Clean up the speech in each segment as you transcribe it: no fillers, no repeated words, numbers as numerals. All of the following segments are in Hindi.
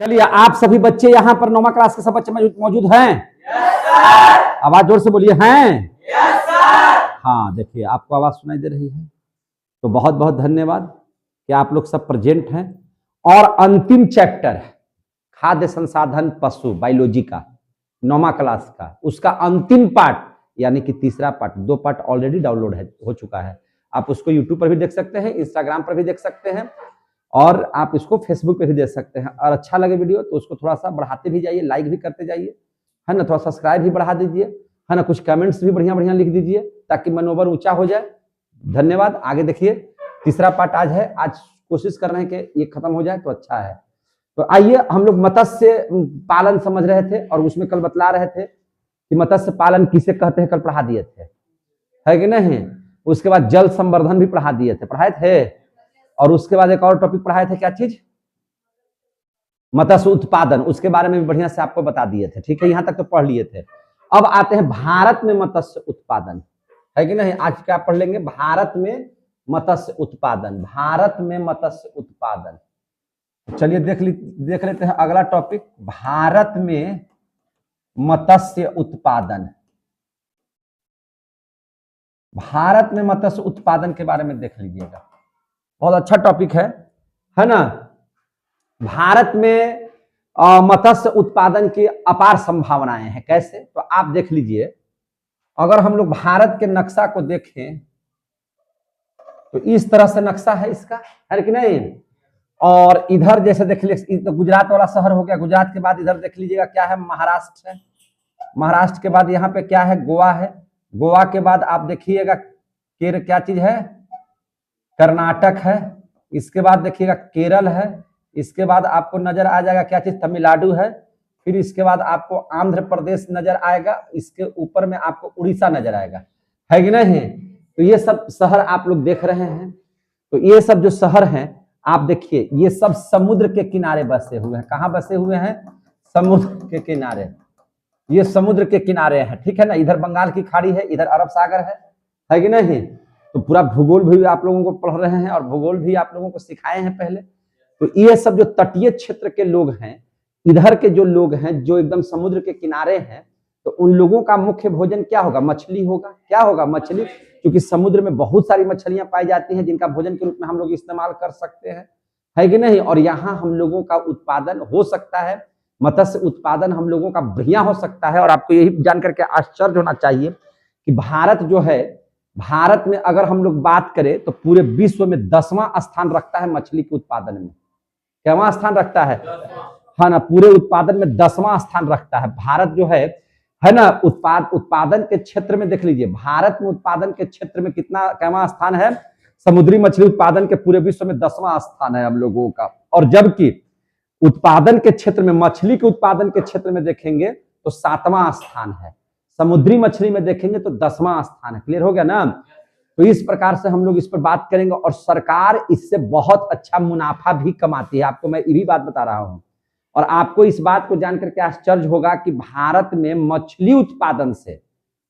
चलिए, आप सभी बच्चे यहाँ पर 9वीं क्लास के सब बच्चे मौजूद हैं? आवाज जोर से बोलिए, हैं? हाँ, देखिए आपको आवाज सुनाई दे रही है, तो बहुत बहुत धन्यवाद कि आप लोग सब प्रेजेंट हैं। और अंतिम चैप्टर है खाद्य संसाधन पशु बायोलॉजी का, 9वीं क्लास का, उसका अंतिम पार्ट यानी कि तीसरा पार्ट। 2 पार्ट ऑलरेडी डाउनलोड हो चुका है। आप उसको यूट्यूब पर भी देख सकते हैं, इंस्टाग्राम पर भी देख सकते हैं, और आप इसको फेसबुक पे भी देख सकते हैं। और अच्छा लगे वीडियो तो उसको थोड़ा सा बढ़ाते भी जाइए, लाइक भी करते जाइए, है ना। थोड़ा सब्सक्राइब भी बढ़ा दीजिए, है ना। कुछ कमेंट्स भी बढ़िया बढ़िया लिख दीजिए ताकि मनोबल ऊंचा हो जाए। धन्यवाद। आगे देखिए, तीसरा पार्ट आज है। आज कोशिश कर रहे हैं कि ये खत्म हो जाए तो अच्छा है। तो आइए, हम लोग मत्स्य पालन समझ रहे थे और उसमें कल बतला रहे थे कि मत्स्य पालन किसे कहते हैं, कल पढ़ा दिए थे, है कि नहीं। उसके बाद जल संवर्धन भी पढ़ा दिए थे, पढ़ाए थे। और उसके बाद एक और टॉपिक पढ़ाए थे, क्या चीज, मत्स्य उत्पादन, उसके बारे में भी बढ़िया से आपको बता दिए थे। ठीक है, यहां तक तो पढ़ लिए थे। अब आते हैं भारत में मत्स्य उत्पादन, है कि नहीं। आज क्या पढ़ लेंगे, भारत में मत्स्य उत्पादन, भारत में मत्स्य उत्पादन। चलिए देख लेते हैं अगला टॉपिक, भारत में मत्स्य उत्पादन। भारत में मत्स्य उत्पादन के बारे में देख लीजिएगा, बहुत अच्छा टॉपिक है ना। भारत में मत्स्य उत्पादन की अपार संभावनाएं हैं। कैसे, तो आप देख लीजिए। अगर हम लोग भारत के नक्शा को देखें तो इस तरह से नक्शा है इसका, है कि नहीं। और इधर जैसे देख लीजिए, तो गुजरात वाला शहर हो गया। गुजरात के बाद इधर देख लीजिएगा क्या है, महाराष्ट्र है। महाराष्ट्र के बाद यहाँ पे क्या है, गोवा है। गोवा के बाद आप देखिएगा क्या चीज है, कर्नाटक है। इसके बाद देखिएगा केरल है। इसके बाद आपको नजर आ जाएगा क्या चीज, तमिलनाडु है। फिर इसके बाद आपको आंध्र प्रदेश नजर आएगा। इसके ऊपर में आपको उड़ीसा नजर आएगा, है कि नहीं। तो ये सब शहर आप लोग देख रहे हैं। तो ये सब जो शहर हैं आप देखिए, ये सब समुद्र के किनारे बसे हुए हैं। कहाँ बसे हुए हैं, समुद्र के किनारे। ये समुद्र के किनारे हैं, ठीक है ना। इधर बंगाल की खाड़ी है, इधर अरब सागर है कि नहीं। तो पूरा भूगोल भी आप लोगों को पढ़ रहे हैं और भूगोल भी आप लोगों को सिखाए हैं पहले। तो ये सब जो तटीय क्षेत्र के लोग हैं, इधर के जो लोग हैं जो एकदम समुद्र के किनारे हैं, तो उन लोगों का मुख्य भोजन क्या होगा, मछली होगा। क्या होगा, मछली, क्योंकि समुद्र में बहुत सारी मछलियां पाई जाती हैं जिनका भोजन के रूप में हम लोग इस्तेमाल कर सकते हैं, है कि नहीं। और यहाँ हम लोगों का उत्पादन हो सकता है, मत्स्य उत्पादन हम लोगों का बढ़िया हो सकता है। और आपको यही जानकर के आश्चर्य होना चाहिए कि भारत जो है, भारत में अगर हम लोग बात करें तो पूरे विश्व में 10वां स्थान रखता है मछली के उत्पादन में। क्या स्थान रखता है ना, पूरे उत्पादन में 10वां स्थान रखता है भारत जो है ना। उत्पादन के क्षेत्र में देख लीजिए, भारत में उत्पादन के क्षेत्र में कितना, क्या स्थान है, समुद्री मछली उत्पादन के पूरे विश्व में 10वां स्थान है हम लोगों का। और जबकि उत्पादन के क्षेत्र में, मछली के उत्पादन के क्षेत्र में देखेंगे तो 7वां स्थान है। समुद्री मछली में देखेंगे तो 10वां स्थान है। क्लियर हो गया ना। तो इस प्रकार से हम लोग इस पर बात करेंगे। और सरकार इससे बहुत अच्छा मुनाफा भी कमाती है, आपको मैं ये भी बात बता रहा हूं। और आपको इस बात को जानकर के आश्चर्य होगा कि भारत में मछली उत्पादन से,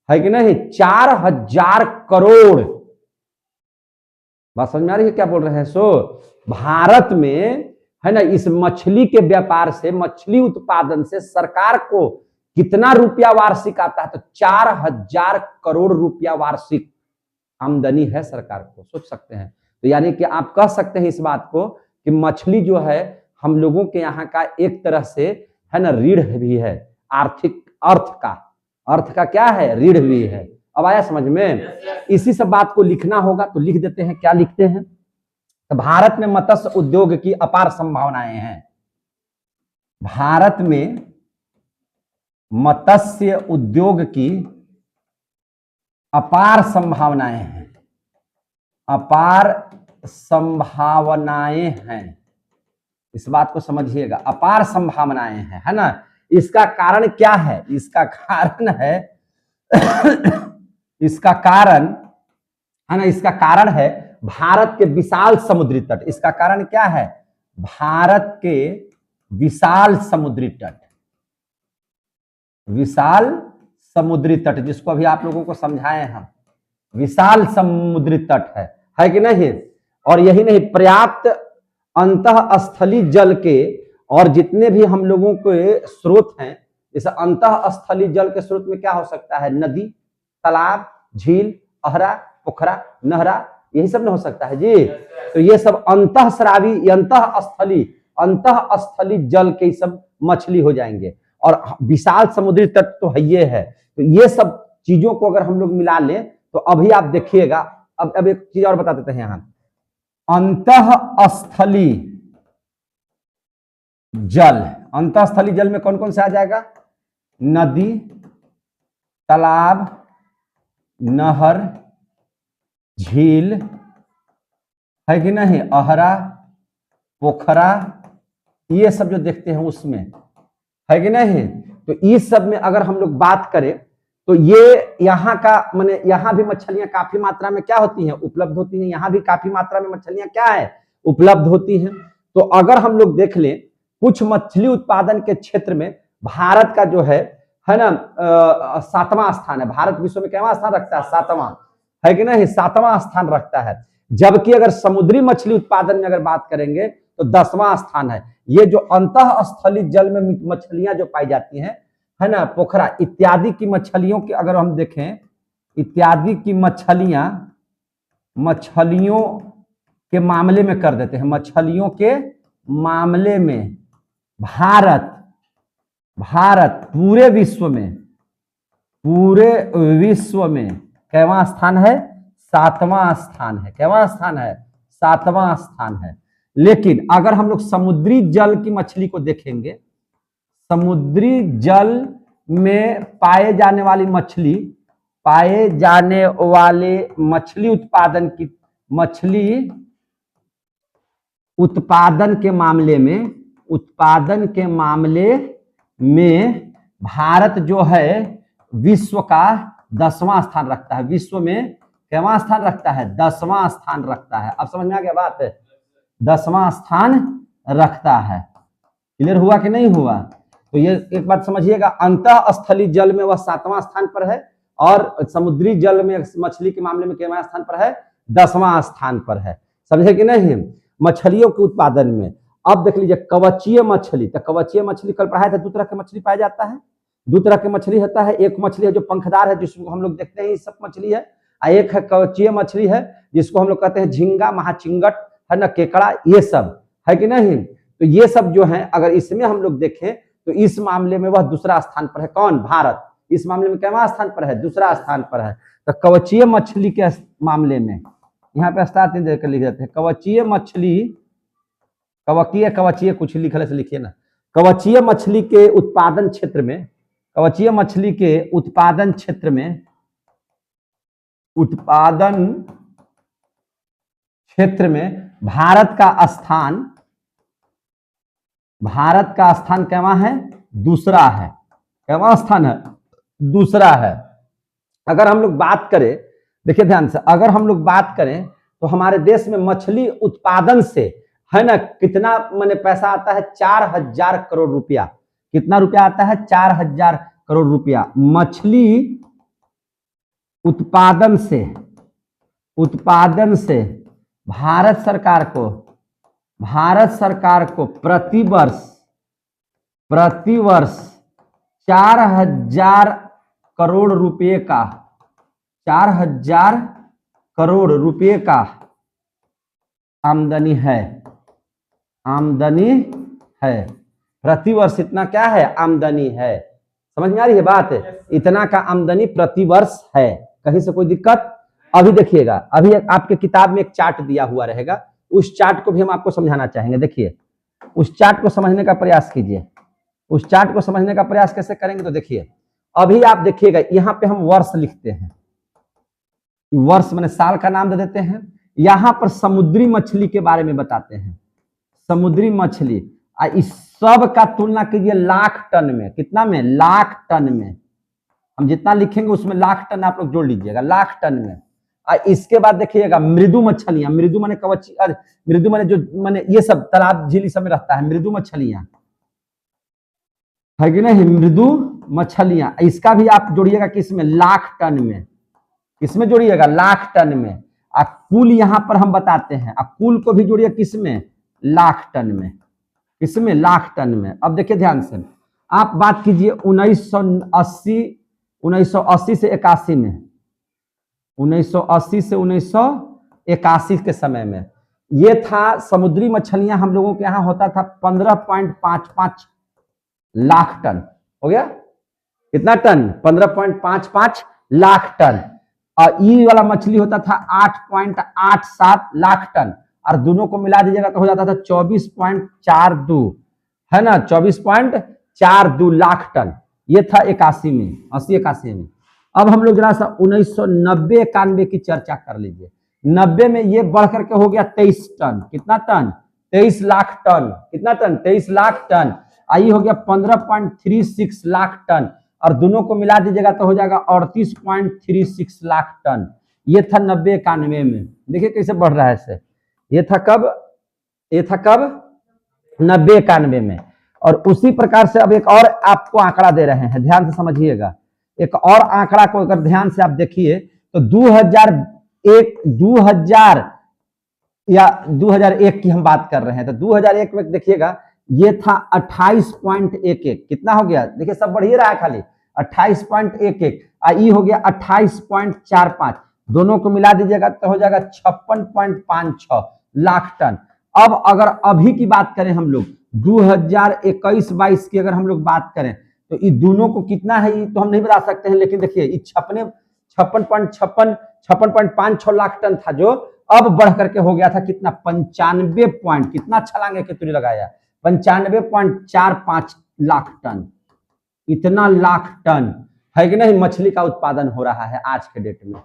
है कि नहीं, 4000 करोड़, बात समझ में आ रही है क्या बोल रहे हैं। सो भारत में, है ना, इस मछली के व्यापार से, मछली उत्पादन से सरकार को कितना रुपया वार्षिक आता है, तो 4000 करोड़ रुपया वार्षिक आमदनी है सरकार को। सोच सकते हैं। तो यानी कि आप कह सकते हैं इस बात को कि मछली जो है हम लोगों के यहाँ का एक तरह से, है ना, रीढ़ भी है, आर्थिक अर्थ का क्या है, रीढ़ भी है। अब आया समझ में। इसी सब बात को लिखना होगा तो लिख देते हैं। क्या लिखते हैं, तो भारत में मत्स्य उद्योग की अपार संभावनाएं हैं। भारत में मत्स्य उद्योग की अपार संभावनाएं हैं, अपार संभावनाएं हैं। इस बात को समझिएगा, अपार संभावनाएं हैं, है ना। इसका कारण क्या है, इसका कारण है इसका कारण, है ना, इसका कारण है भारत के विशाल समुद्री तट। इसका कारण क्या है, भारत के विशाल समुद्री तट, विशाल समुद्री तट, जिसको अभी आप लोगों को समझाए हम, विशाल समुद्री तट है कि नहीं। और यही नहीं, पर्याप्त अंतःस्थलीय जल के और जितने भी हम लोगों के स्रोत हैं, जैसे अंतः स्थलीय जल के स्रोत में क्या हो सकता है, नदी, तालाब, झील, अहरा, पोखरा, नहरा, यही सब न हो सकता है जी। तो ये सब अंतःस्रावी, अंतः स्थलीय जल के सब मछली हो जाएंगे। और विशाल समुद्री तट तो है ये है। तो ये सब चीजों को अगर हम लोग मिला लें तो अभी आप देखिएगा। अब एक चीज और बता देते हैं यहां, अंतःस्थलीय जल, अंतःस्थलीय जल में कौन कौन से आ जाएगा, नदी, तालाब, नहर, झील, है कि नहीं, अहरा, पोखरा, ये सब जो देखते हैं उसमें, है कि नहीं। तो इस सब में अगर हम लोग बात करें तो ये यहाँ का माने यहाँ भी मछलियां काफी मात्रा में क्या होती हैं, उपलब्ध होती हैं। यहाँ भी काफी मात्रा में मछलियां क्या है, उपलब्ध होती हैं। तो अगर हम लोग देख लें कुछ मछली उत्पादन के क्षेत्र में भारत का जो है ना 7वां स्थान है। भारत विश्व में कितना स्थान रखता है, 7वां, है कि नहीं, 7वां स्थान रखता है। जबकि अगर समुद्री मछली उत्पादन में अगर बात करेंगे तो 10वां स्थान है। ये जो अंतःस्थलीय जल में मछलियां जो पाई जाती हैं, है ना, पोखरा इत्यादि की मछलियों के अगर हम देखें, इत्यादि की मछलियों के मामले में कर देते हैं, मछलियों के मामले में भारत पूरे विश्व में कैवां स्थान है, 7वां स्थान है। कैवां स्थान है, 7वां स्थान है। लेकिन अगर हम लोग समुद्री जल की मछली को देखेंगे, समुद्री जल में पाए जाने वाले मछली उत्पादन के मामले में भारत जो है विश्व का 10वां स्थान रखता है। विश्व में कैवां स्थान रखता है, 10वां स्थान रखता है। अब समझ में आ गया बात, 10वां स्थान रखता है। क्लियर हुआ कि नहीं हुआ। तो ये एक बात समझिएगा, अंतःस्थलीय जल में वह 7वां स्थान पर है और समुद्री जल में मछली के मामले में कितना स्थान पर है, 10वां स्थान पर है। समझे कि नहीं। मछलियों के उत्पादन में अब देख लीजिए कवचीय मछली, तो कवचीय मछली कल पढ़ाया था, 2 तरह के मछली पाया जाता है। 2 तरह के मछली होता है, एक मछली है जो पंखदार है जिसको हम लोग देखते हैं ये सब मछली है, और एक है कवचीय मछली है जिसको हम लोग कहते हैं झींगा, महाचिंगट, है ना, केकड़ा, ये सब, है कि नहीं। तो ये सब जो है अगर इसमें हम लोग देखें तो इस मामले में वह दूसरा स्थान पर है। कौन, भारत इस मामले में कितना स्थान पर है, दूसरा स्थान पर है। तो कवचीय मछली के मामले में यहाँ पे स्टार्टिंग देकर लिख देते हैं, कवचीय मछली, कवचीय कुछ लिखने से लिखिए ना। कवचीय मछली के उत्पादन क्षेत्र में भारत का स्थान कैवां है, दूसरा है। कैवां स्थान है, दूसरा है। अगर हम लोग बात करें, देखिए ध्यान से, अगर हम लोग बात करें तो हमारे देश में मछली उत्पादन से, है ना, कितना माने पैसा आता है, 4000 करोड़ रुपया। कितना रुपया आता है, 4000 करोड़ रुपया। मछली उत्पादन से भारत सरकार को प्रतिवर्ष 4000 करोड़ रुपए का, 4000 करोड़ रुपए का आमदनी है। प्रतिवर्ष इतना क्या है, आमदनी है। समझ में आ रही है बात, इतना का आमदनी प्रतिवर्ष है। कहीं से कोई दिक्कत। अभी देखिएगा, अभी आपके किताब में एक चार्ट दिया हुआ रहेगा, उस चार्ट को भी हम आपको समझाना चाहेंगे। देखिए, उस चार्ट को समझने का प्रयास कीजिए। उस चार्ट को समझने का प्रयास कैसे करेंगे, तो देखिए, अभी आप देखिएगा यहाँ पे हम वर्ष लिखते हैं, वर्ष माने साल का नाम दे देते हैं। यहां पर समुद्री मछली के बारे में बताते हैं, समुद्री मछली। इस सब का तुलना कीजिए लाख टन में। कितना में, लाख टन में। हम जितना लिखेंगे उसमें लाख टन आप लोग जोड़ लीजिएगा, लाख टन में। इसके बाद देखिएगा मृदु मछलियां, मृदु माने कवची, मृदु माने जो माने ये सब तालाब झील सब में रहता है, मृदु मछलियां, है कि नहीं, मृदु मछलियां। इसका भी आप जोड़िएगा किसमें, लाख टन में। किसमें जोड़िएगा, लाख टन में। कुल यहां पर हम बताते हैं, कुल को भी जोड़िए किसमें, लाख टन में। इसमें लाख टन में। अब देखिए ध्यान से, आप बात कीजिए 1980 से 81 में, 1980 से 1981 के समय में ये था, समुद्री मछलियां हम लोगों के यहाँ होता था 15.55 लाख टन। हो गया कितना टन? 15.55 लाख टन। और ई वाला मछली होता था 8.87 लाख टन, और दोनों को मिला दीजिएगा तो हो जाता था 24.42, है ना, 24.42 लाख टन। ये था 81 में, 80-81 में। अब हम लोग जरा सा 1990-91 की चर्चा कर लीजिए। 90 में ये बढ़ करके हो गया 23 टन। कितना टन? 23 लाख टन। कितना टन? 23 लाख टन। आई हो गया 15.36 लाख टन, और दोनों को मिला दीजिएगा तो हो जाएगा 38.36 लाख टन। ये था 90-91 में। देखिए कैसे बढ़ रहा है इससे। ये था कब? ये था कब? 90-91 में। और उसी प्रकार से अब एक और आपको आंकड़ा दे रहे हैं, ध्यान से समझिएगा। एक और आंकड़ा को अगर ध्यान से आप देखिए तो 2001 की हम बात कर रहे हैं, तो 2001 में देखिएगा ये था 28.11। कितना हो गया? देखिए सब बढ़ ही रहा है खाली। 28.11 ई हो गया 28.45। दोनों को मिला दीजिएगा तो हो जाएगा 56.56 लाख टन। अब अगर अभी की बात करें हम लोग 2021-22 की अगर हम लोग बात करें तो ये दोनों को कितना है ये तो हम नहीं बता सकते हैं, लेकिन देखिए ये 56.56 लाख टन था, जो अब बढ़ करके हो गया था कितना? 95 पॉइंट, कितना छलांगे के तुरी लगाया, 95.45 लाख टन। इतना लाख टन है कि नहीं मछली का उत्पादन हो रहा है आज के डेट में,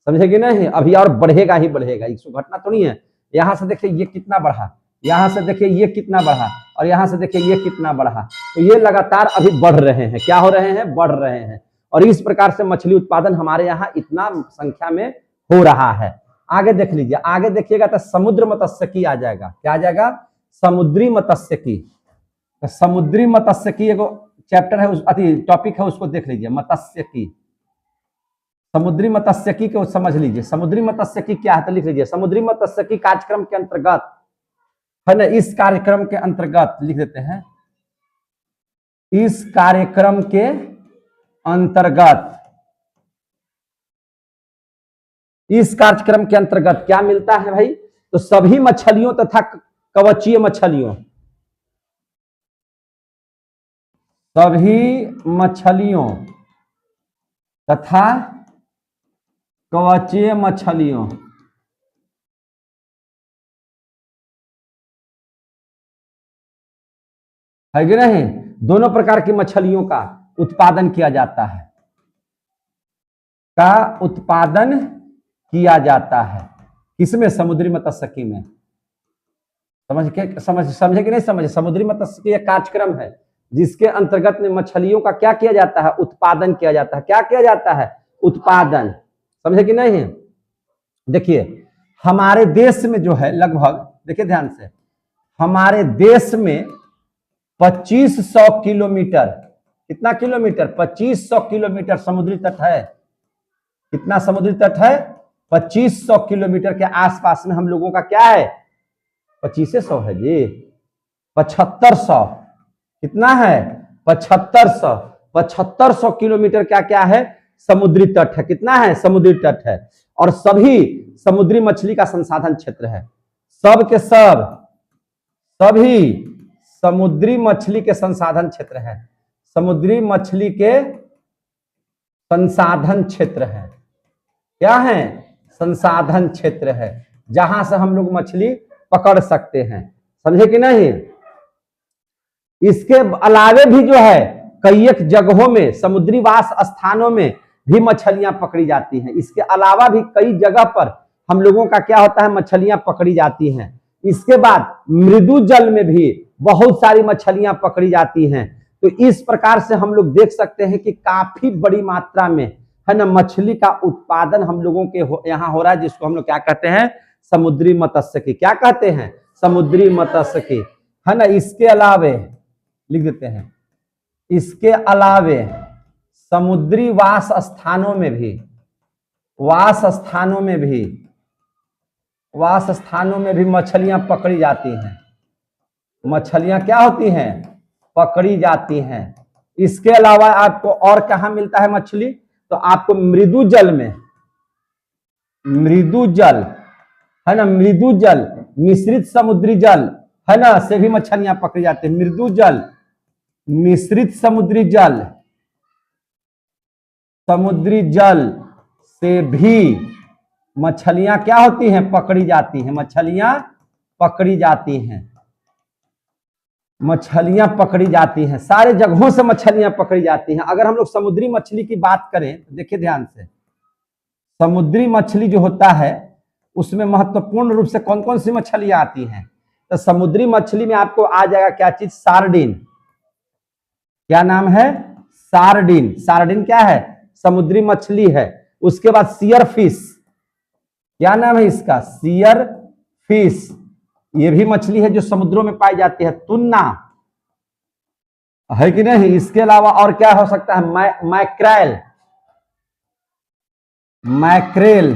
समझे कि नहीं? अभी और बढ़ेगा ही बढ़ेगा, इसको घटना तो नहीं है। यहाँ से देखिए ये कितना बढ़ा, यहाँ से देखिए ये कितना बढ़ा, और यहाँ से देखिए ये कितना बढ़ा। तो ये लगातार अभी बढ़ रहे हैं। क्या हो रहे हैं? बढ़ रहे हैं। और इस प्रकार से मछली उत्पादन हमारे यहाँ इतना संख्या में हो रहा है। आगे देख लीजिए, आगे देखिएगा तो समुद्र मत्स्यिकी आ जाएगा। क्या आ जाएगा? समुद्री मत्स्यिकी। तो समुद्री मत्स्यिकी एगो चैप्टर है, अति टॉपिक है, उसको देख लीजिए। मत्स्यिकी, समुद्री मत्स्यिकी को समझ लीजिए। समुद्री मत्स्यिकी क्या है तो लिख लीजिए। समुद्री मत्स्यिकी कार्यक्रम के अंतर्गत, है ना, इस कार्यक्रम के अंतर्गत लिख देते हैं, इस कार्यक्रम के अंतर्गत, इस कार्यक्रम के अंतर्गत क्या मिलता है भाई? तो सभी मछलियों तथा कवचीय मछलियों, सभी मछलियों तथा कवचीय मछलियों, है कि नहीं, दोनों प्रकार की मछलियों का उत्पादन किया जाता है, का उत्पादन किया जाता है। किसमें? समुद्री मत्स्यिकी में। समझे कि नहीं समझे? समुद्री मत्स्यिकी एक कार्यक्रम है जिसके अंतर्गत में मछलियों का क्या किया जाता है? उत्पादन किया जाता है। क्या किया जाता है? उत्पादन। समझे कि नहीं? देखिए हमारे देश में जो है लगभग, देखिए ध्यान से, हमारे देश में 2500 किलोमीटर, कितना किलोमीटर? 2500 किलोमीटर समुद्री तट है। कितना समुद्री तट है? 2500 किलोमीटर के आसपास में हम लोगों का क्या है? 2500 है जी, 7500। कितना है? 7500। 7500 किलोमीटर क्या क्या है? समुद्री तट है। कितना है? समुद्री तट है। और सभी समुद्री मछली का संसाधन क्षेत्र है। सब के सब, सभी समुद्री मछली के संसाधन क्षेत्र है। समुद्री मछली के संसाधन क्षेत्र है। क्या है? संसाधन क्षेत्र है, जहां से हम लोग मछली पकड़ सकते हैं। समझे कि नहीं? इसके अलावे भी जो है कई एक जगहों में, समुद्री वास स्थानों में भी मछलियां पकड़ी जाती हैं। इसके अलावा भी कई जगह पर हम लोगों का क्या होता है? मछलियां पकड़ी जाती हैं। इसके बाद मृदु जल में भी बहुत सारी मछलियां पकड़ी जाती हैं। तो इस प्रकार से हम लोग देख सकते हैं कि काफी बड़ी मात्रा में, है ना, मछली का उत्पादन हम लोगों के यहाँ हो रहा है, जिसको हम लोग क्या कहते हैं? समुद्री मत्स्यिकी। क्या कहते हैं? समुद्री मत्स्यिकी, है ना। इसके अलावे लिख देते हैं, इसके अलावे समुद्री वास स्थानों में भी, वास स्थानों में भी मछलियां पकड़ी जाती हैं। मछलियां क्या होती हैं, पकड़ी जाती हैं। इसके अलावा आपको और कहां मिलता है मछली, तो आपको मृदु जल में, मृदु जल है ना, मृदु जल, मिश्रित समुद्री जल है ना, से भी मछलियां पकड़ी जाती है। मृदु जल, मिश्रित समुद्री जल, समुद्री जल से भी मछलियां क्या होती हैं, पकड़ी जाती हैं। मछलियां पकड़ी जाती हैं, मछलियां पकड़ी जाती हैं, सारे जगहों से मछलियां पकड़ी जाती हैं। अगर हम लोग समुद्री मछली की बात करें तो देखिए ध्यान से, समुद्री मछली जो होता है उसमें महत्वपूर्ण रूप से कौन कौन सी मछलियां आती हैं, तो समुद्री मछली में आपको आ जाएगा क्या चीज, सार्डिन। क्या नाम है, सार्डिन। सार्डिन क्या है, समुद्री मछली है। उसके बाद सियर फिश, क्या नाम है इसका, सियर फिश, ये भी मछली है जो समुद्रों में पाई जाती है। तुन्ना है कि नहीं। इसके अलावा और क्या हो सकता है, मैक्रेल, मैक्रेल।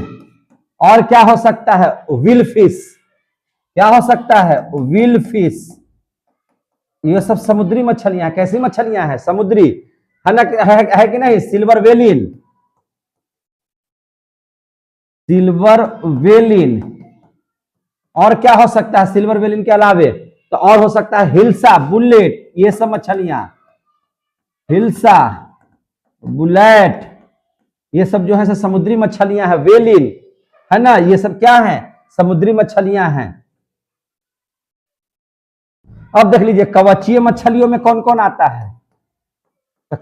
और क्या हो सकता है, विल फिश, क्या हो सकता है, विल फिश। ये सब समुद्री मछलियां, कैसी मछलियां हैं, समुद्री है ना, है कि नहीं। Silver valine, silver valine. और क्या हो सकता है सिल्वर वेलिन के अलावे, तो और हो सकता है हिल्सा, बुलेट, ये सब मछलियां, हिल्सा, बुलेट, ये सब जो है समुद्री मछलियां हैं। वेलिन है ना, ये सब क्या है, समुद्री मछलियां हैं। अब देख लीजिए कवचीय मछलियों में कौन कौन आता है, तो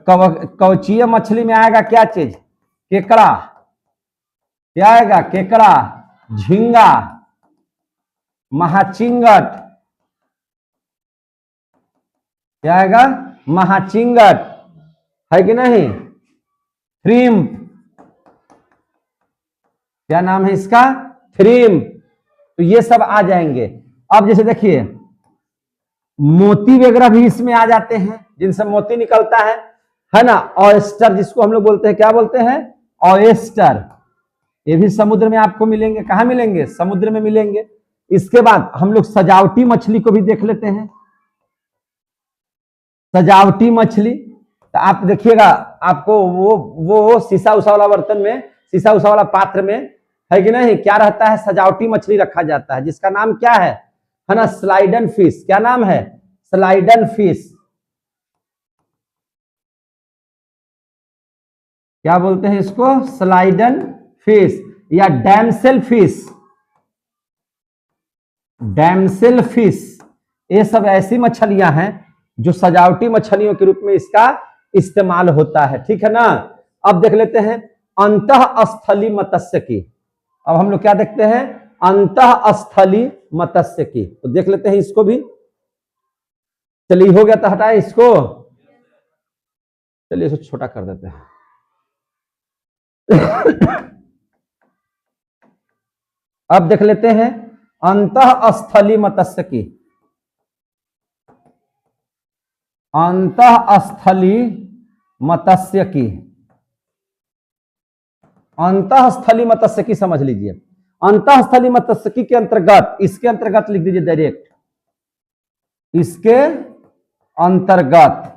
कवचीय मछली में आएगा क्या चीज, केकड़ा, क्या आएगा, केकड़ा, झींगा, महाचिंगट, क्या आएगा, महाचिंगट, है कि नहीं। श्रिम्प, क्या नाम है इसका, श्रिम्प। तो ये सब आ जाएंगे। अब जैसे देखिए मोती वगैरह भी इसमें आ जाते हैं, जिनसे मोती निकलता है ना। ऑयस्टर जिसको हम लोग बोलते हैं, क्या बोलते हैं, ऑयस्टर, ये भी समुद्र में आपको मिलेंगे। कहां मिलेंगे, समुद्र में मिलेंगे। इसके बाद हम लोग सजावटी मछली को भी देख लेते हैं। सजावटी मछली, तो आप देखिएगा आपको वो शीशा उषा वाला बर्तन में, शीशा उषा वाला पात्र में, है कि नहीं, क्या रहता है, सजावटी मछली रखा जाता है, जिसका नाम क्या है ना, स्लाइडन फिश। क्या नाम है, स्लाइडन फिश। क्या बोलते हैं इसको, स्लाइडन फिश या डैमसेल फिश, डैमसेल फिश। ये सब ऐसी मछलियां हैं जो सजावटी मछलियों के रूप में इसका इस्तेमाल होता है, ठीक है ना। अब देख लेते हैं अंतःस्थली मत्स्य की। अब हम लोग क्या देखते हैं, अंतःस्थली मत्स्य की, तो देख लेते हैं इसको भी। चलिए हो गया तो हटाए इसको, चलिए इसको छोटा कर देते हैं। अब देख लेते हैं अंतःस्थली मत्स्य की। अंतःस्थली मत्स्य की, अंतःस्थली मत्स्य की समझ लीजिए। अंतःस्थली मत्स्य के अंतर्गत, इसके अंतर्गत लिख दीजिए डायरेक्ट, इसके अंतर्गत,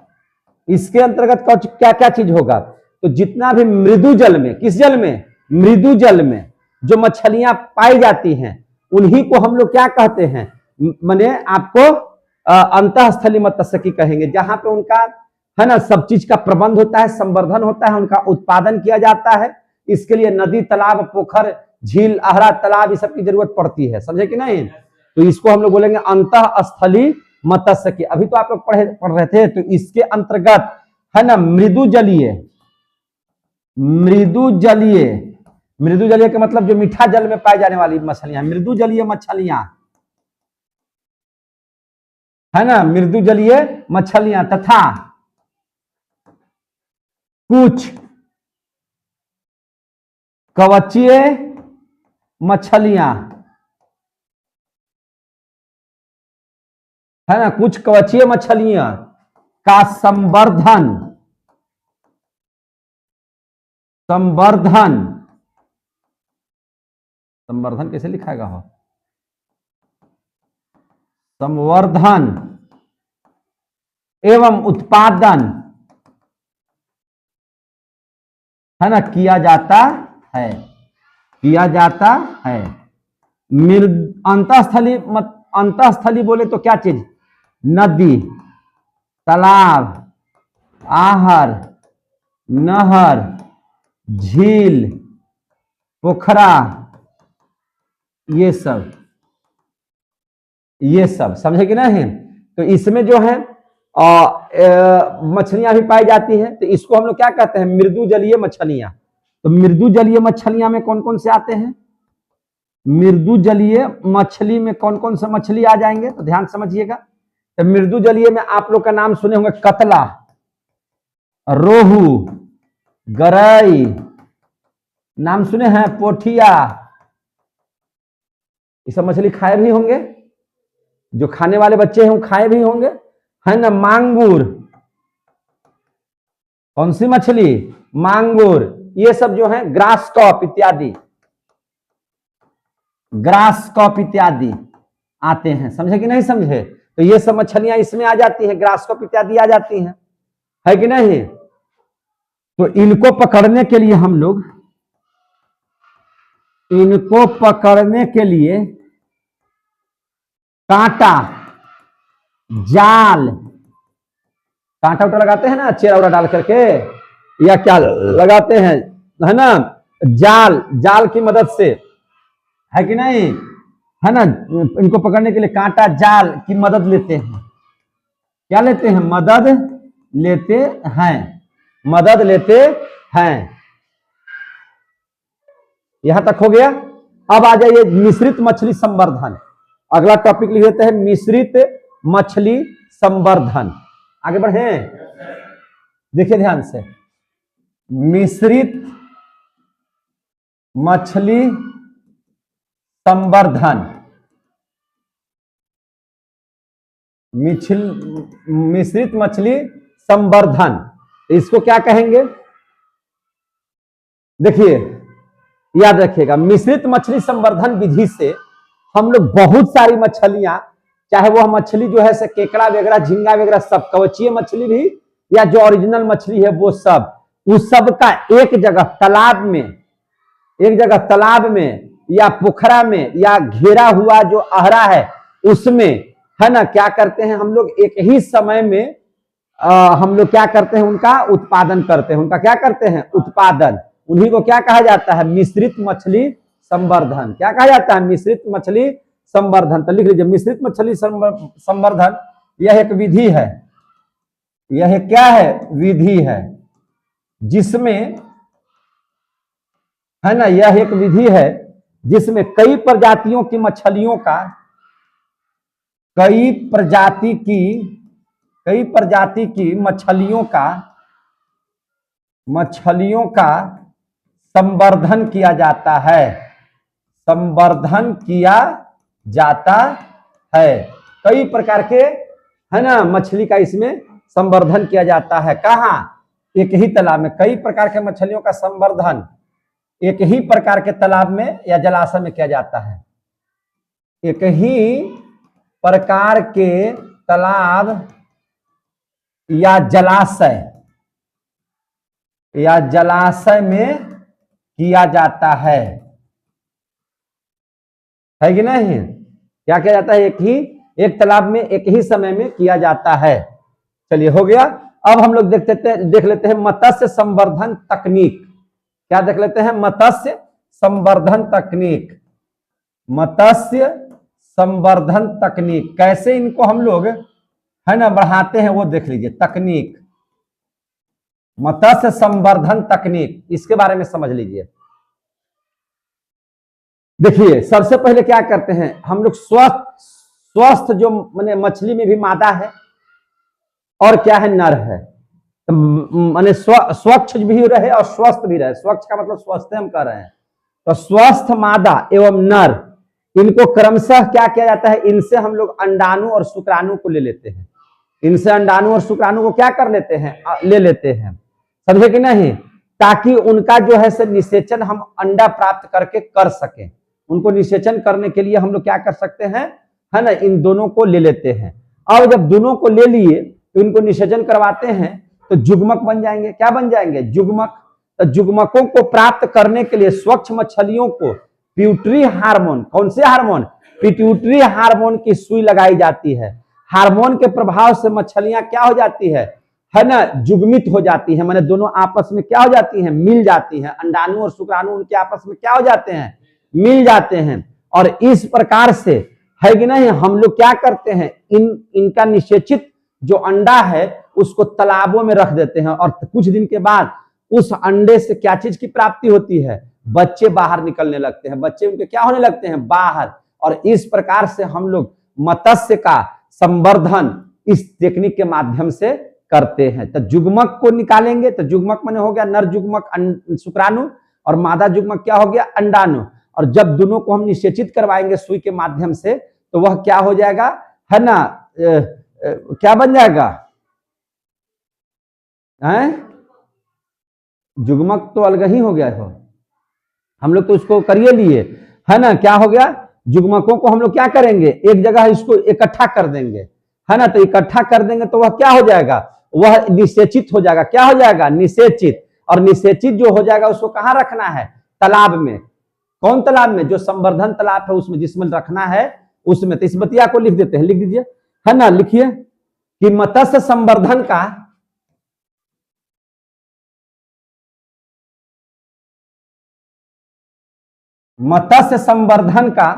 इसके अंतर्गत क्या क्या चीज होगा, तो जितना भी मृदु जल में, किस जल में, मृदु जल में जो मछलियां पाई जाती हैं उन्हीं को हम लोग क्या कहते हैं, माने आपको अंतःस्थली मत्स्य कहेंगे, जहां पे उनका है ना सब चीज का प्रबंध होता है, संवर्धन होता है, उनका उत्पादन किया जाता है। इसके लिए नदी, तालाब, पोखर, झील, अहरा, तालाब, ये सब की जरूरत पड़ती है, समझे कि नहीं। तो इसको हम लोग बोलेंगे अंतःस्थली मत्स्य की। अभी तो आप लोग पढ़ रहे थे, तो इसके अंतर्गत है ना मृदु जलीय, मृदु जलीय, मृदु जलीय का मतलब जो मीठा जल में पाई जाने वाली मछलियां, मृदु जलीय मछलियां, है ना, मृदु जलीय मछलियां, तथा कुछ कवचीय मछलियां, है ना, कुछ कवचीय मछलियां का संवर्धन, संवर्धन, संवर्धन कैसे लिखाएगा हो, संवर्धन एवं उत्पादन, है ना, किया जाता है, किया जाता है। अंतःस्थली, अंतःस्थली बोले तो क्या चीज? नदी, तालाब, आहर, नहर, झील, पोखरा, ये सब समझे कि नहीं? तो इसमें जो है मछलियां भी पाई जाती है, तो इसको हम लोग क्या कहते हैं? मृदु जलीय मछलियां। तो मृदु जलीय मछलियां में कौन कौन से आते हैं? मृदु जलीय मछली में कौन कौन से मछली आ जाएंगे? तो ध्यान समझिएगा। तो मृदु जलीय में आप लोग का नाम सुने होंगे, कतला, रोहू, गरई, नाम सुने हैं, पोठिया, ये सब मछली खाए भी होंगे। जो खाने वाले बच्चे हैं वो खाए भी होंगे, है ना। मांगुर, कौन सी मछली? मांगुर। ये सब जो है ग्रास कॉप इत्यादि, ग्रास कॉप इत्यादि आते हैं, समझे कि नहीं समझे? तो ये सब मछलियां इसमें आ जाती है, ग्रास कॉप इत्यादि आ जाती हैं, है कि नहीं? तो इनको पकड़ने के लिए हम लोग, इनको पकड़ने के लिए कांटा, जाल, कांटा उटा लगाते हैं ना, चेरा उरा डाल करके, या क्या लगाते हैं, है ना, जाल, जाल की मदद से, है कि नहीं, है ना। इनको पकड़ने के लिए कांटा, जाल की मदद लेते हैं। क्या लेते हैं? मदद लेते हैं, मदद लेते हैं। यहां तक हो गया। अब आ जाइए मिश्रित मछली संवर्धन। अगला टॉपिक लिख देते हैं, मिश्रित मछली संवर्धन। आगे बढ़े, देखिए ध्यान से, मिश्रित मछली संवर्धन, मिश्रित मछली संवर्धन, इसको क्या कहेंगे? देखिए, याद रखिएगा, मिश्रित मछली संवर्धन विधि से हम लोग बहुत सारी मछलियां, चाहे वह मछली जो है से केकड़ा वगैरह, झींगा वगैरह, सब कवचीय मछली भी, या जो ओरिजिनल मछली है वो सब, उस सब का एक जगह तालाब में, एक जगह तालाब में या पोखरा में या घेरा हुआ जो आहरा है उसमें, है ना, क्या करते हैं हम लोग? एक ही समय में हम लोग क्या करते हैं? उनका उत्पादन करते हैं। उनका क्या करते हैं? उत्पादन। उन्हीं को क्या कहा जाता है? मिश्रित मछली संवर्धन। क्या कहा जाता है? मिश्रित मछली संवर्धन। तो लिख लीजिए, मिश्रित मछली संवर्धन यह एक विधि है, यह क्या है? विधि है, जिसमें, है ना, यह एक विधि है जिसमें कई प्रजातियों की मछलियों का, कई प्रजाति की मछलियों का संवर्धन किया जाता है, संवर्धन किया जाता है। कई प्रकार के, है ना, मछली का इसमें संवर्धन किया जाता है। कहाँ? एक ही तालाब में कई प्रकार के मछलियों का संवर्धन एक ही प्रकार के तालाब में या जलाशय में किया जाता है। एक ही प्रकार के तालाब या जलाशय में किया जाता है कि नहीं? क्या किया जाता है? एक तालाब में एक ही समय में किया जाता है। चलिए, हो गया। अब हम लोग देख लेते हैं मत्स्य संवर्धन तकनीक। क्या देख लेते हैं? मत्स्य संवर्धन तकनीक। मत्स्य संवर्धन तकनीक कैसे इनको हम लोग, है ना, बढ़ाते हैं वो देख लीजिए। तकनीक, मत्स्य संवर्धन तकनीक, इसके बारे में समझ लीजिए। देखिए, सबसे पहले क्या करते हैं हम लोग? स्वस्थ जो माने मछली में भी मादा है और क्या है? नर है। तो माने स्वच्छ भी रहे और स्वस्थ भी रहे। स्वच्छ का मतलब स्वस्थ हम कह रहे हैं। तो स्वस्थ मादा एवं नर, इनको क्रमशः क्या किया जाता है? इनसे हम लोग अंडाणु और शुक्राणु को ले लेते हैं। इनसे अंडाणु और शुक्राणु को क्या कर लेते हैं? ले लेते हैं। समझे कि नहीं? ताकि उनका जो है से निषेचन हम अंडा प्राप्त करके कर सके। उनको निषेचन करने के लिए हम लोग क्या कर सकते हैं? है ना, इन दोनों को ले लेते हैं। अब जब दोनों को ले लिए तो इनको निषेचन करवाते हैं तो जुग्मक बन जाएंगे। क्या बन जाएंगे? जुग्मक। तो जुग्मकों को प्राप्त करने के लिए स्वच्छ मछलियों को पिट्यूटरी हार्मोन, कौन से हार्मोन? पिट्यूटरी हार्मोन की सुई लगाई जाती है। हार्मोन के प्रभाव से मछलियां क्या हो जाती है ना, जुग्मित हो जाती है, माने दोनों आपस में क्या हो जाती हैं? मिल जाती हैं। अंडाणु और शुक्राणु उनके आपस में क्या हो जाते हैं? मिल जाते हैं। और इस प्रकार से है कि नहीं, हम लोग क्या करते हैं, इनका निषेचित जो अंडा है उसको तालाबों में रख देते हैं और कुछ दिन के बाद उस अंडे से क्या चीज की प्राप्ति होती है? बच्चे बाहर निकलने लगते हैं, बच्चे उनके क्या होने लगते हैं? बाहर। और इस प्रकार से हम लोग मत्स्य का संवर्धन इस टेक्निक के माध्यम से करते हैं। तो जुग्मक को निकालेंगे तो जुग्मक माने हो गया नर जुग्मक शुक्राणु और मादा जुग्मक क्या हो गया? अंडाणु। और जब दोनों को हम निषेचित करवाएंगे सुई के माध्यम से तो वह क्या हो जाएगा है ना, क्या बन जाएगा? जुग्मक तो अलग ही हो गया है, हम लोग तो उसको करिए लिए है ना। क्या हो गया? जुग्मकों को हम लोग क्या करेंगे? एक जगह इसको इकट्ठा कर देंगे है ना। तो इकट्ठा कर देंगे तो वह क्या हो जाएगा? वह निषेचित हो जाएगा। क्या हो जाएगा? निषेचित। और निषेचित जो हो जाएगा उसको कहाँ रखना है? तालाब में। कौन तालाब में? जो संवर्धन तालाब है उसमें, जिसमें रखना है उसमें। तो इस बतिया को लिख देते हैं, लिख दीजिए है ना। लिखिए कि मत्स्य संवर्धन का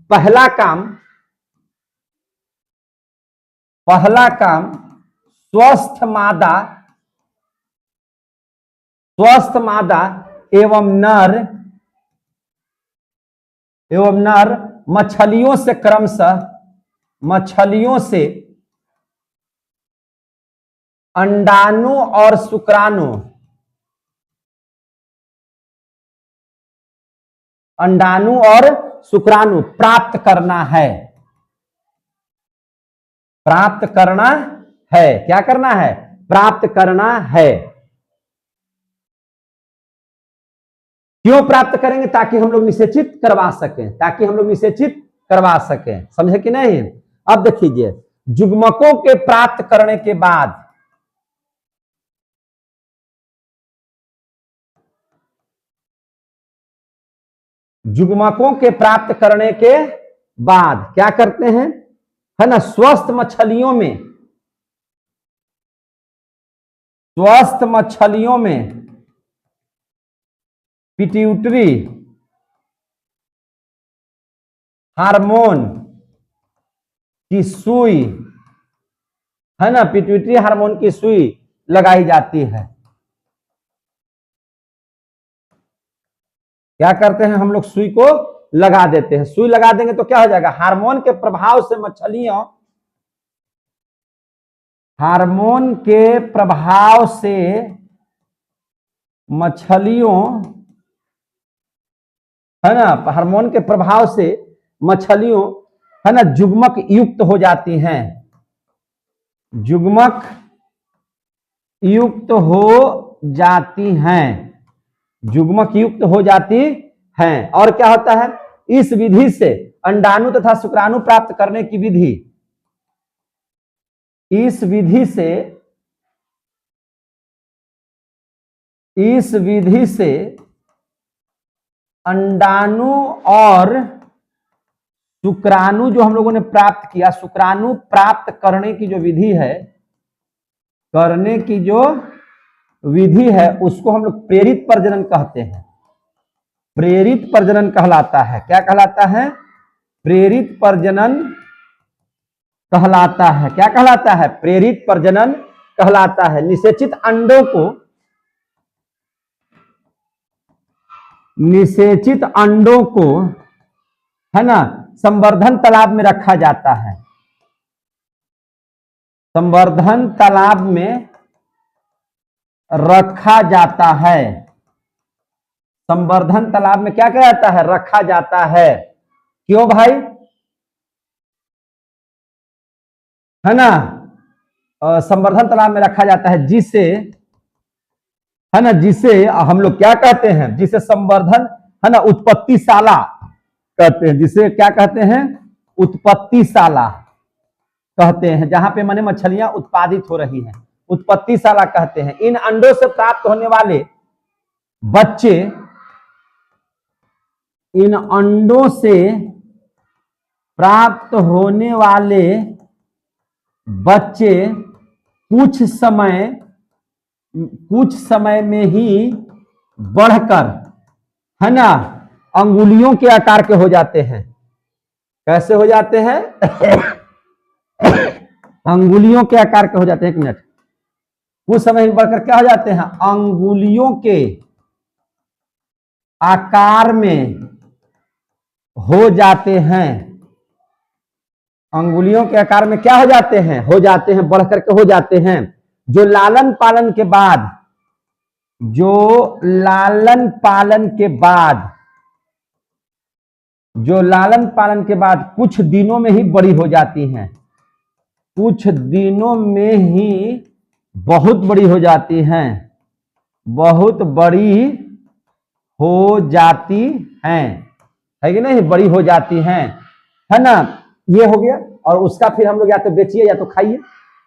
पहला काम स्वस्थ मादा एवं नर मछलियों से क्रमशः अंडाणु और शुक्राणु प्राप्त करना है। क्या करना है? प्राप्त करना है। क्यों प्राप्त करेंगे? ताकि हम लोग निषेचित करवा सकें, समझे कि नहीं? अब देखिए, जुग्मकों के प्राप्त करने के बाद क्या करते हैं है ना, स्वस्थ मछलियों में पिट्यूटरी हार्मोन की सुई है ना, पिट्यूटरी हार्मोन की सुई लगाई जाती है। क्या करते हैं हम लोग? सुई को लगा देते हैं। सुई लगा देंगे तो क्या हो जाएगा? हार्मोन के प्रभाव से मछलियों है ना जुग्मक युक्त हो जाती हैं। और क्या होता है? इस विधि से अंडाणु तथा शुक्राणु प्राप्त करने की विधि, इस विधि से अंडाणु और शुक्राणु जो हम लोगों ने प्राप्त किया, शुक्राणु प्राप्त करने की जो विधि है उसको हम लोग प्रेरित प्रजनन कहते हैं। प्रेरित प्रजनन कहलाता है। क्या कहलाता है? प्रेरित प्रजनन कहलाता है। क्या कहलाता है? प्रेरित प्रजनन कहलाता है। निषेचित अंडों को है ना संवर्धन तालाब में रखा जाता है। संवर्धन तालाब में रखा जाता है। संवर्धन तालाब में क्या किया जाता है? रखा जाता है। क्यों भाई? है ना, संवर्धन तालाब में रखा जाता है जिसे है ना, जिसे हम लोग क्या कहते हैं? जिसे संवर्धन है ना उत्पत्तिशाला कहते हैं। जिसे क्या कहते हैं? उत्पत्तिशाला। कहते हैं, जहां पे माने मछलियां उत्पादित हो रही हैं, उत्पत्तिशाला कहते हैं। इन अंडों से प्राप्त होने वाले बच्चे, इन अंडों से प्राप्त होने वाले बच्चे कुछ समय में ही बढ़कर, है ना, अंगुलियों के आकार के हो जाते हैं। कैसे हो जाते हैं? अंगुलियों के आकार के हो जाते हैं। एक मिनट, कुछ समय में बढ़कर क्या हो जाते हैं? अंगुलियों के आकार में हो जाते हैं। अंगुलियों के आकार में क्या हो जाते हैं? हो जाते हैं, बढ़ करके हो जाते हैं। जो लालन पालन के बाद, जो लालन पालन के बाद कुछ दिनों में ही बड़ी हो जाती हैं, कुछ दिनों में ही बहुत बड़ी हो जाती हैं, बहुत बड़ी हो जाती हैं, है कि नहीं? बड़ी हो जाती हैं, है ना? ये हो गया। और उसका फिर हम लोग या तो बेचिए या तो खाइए,